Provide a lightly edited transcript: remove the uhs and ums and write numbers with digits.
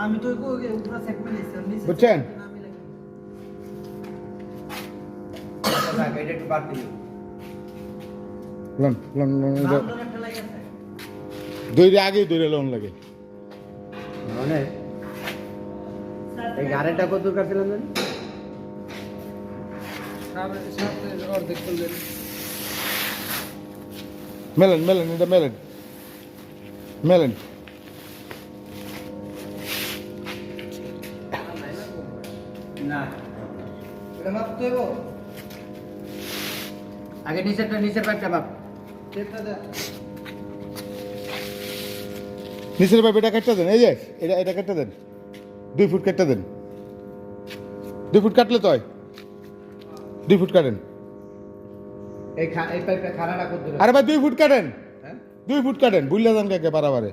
আমি তো ওই পুরো সেট में लेছি বুঝছেন এটা একটু বাদ দিও লন লন লন বান্দর একটা লাগে আছে দইরে আগে দইরে লন লাগে মানে এই গাড়িটা কত দূর কাটছিলাম জানি সাথে অর্ধেক করলেন মেলেন মেলেন এটা মেলেন মেলেন না এটা মাপতে হইব আগে নিচের পাটটা বাপ চেষ্টা দে নিচের পাইপ এটা কেটে দেন এই যে এটা কেটে দেন 2 ফুট কেটে দেন 2 ফুট কাটলে তো হয় 2 ফুট কাটেন এই পাইপটা খাড়াটা কত দূর আরে ভাই 2 ফুট কাটেন হ্যাঁ 2 ফুট কাটেন বুঝলে যান কাকে বারাবারে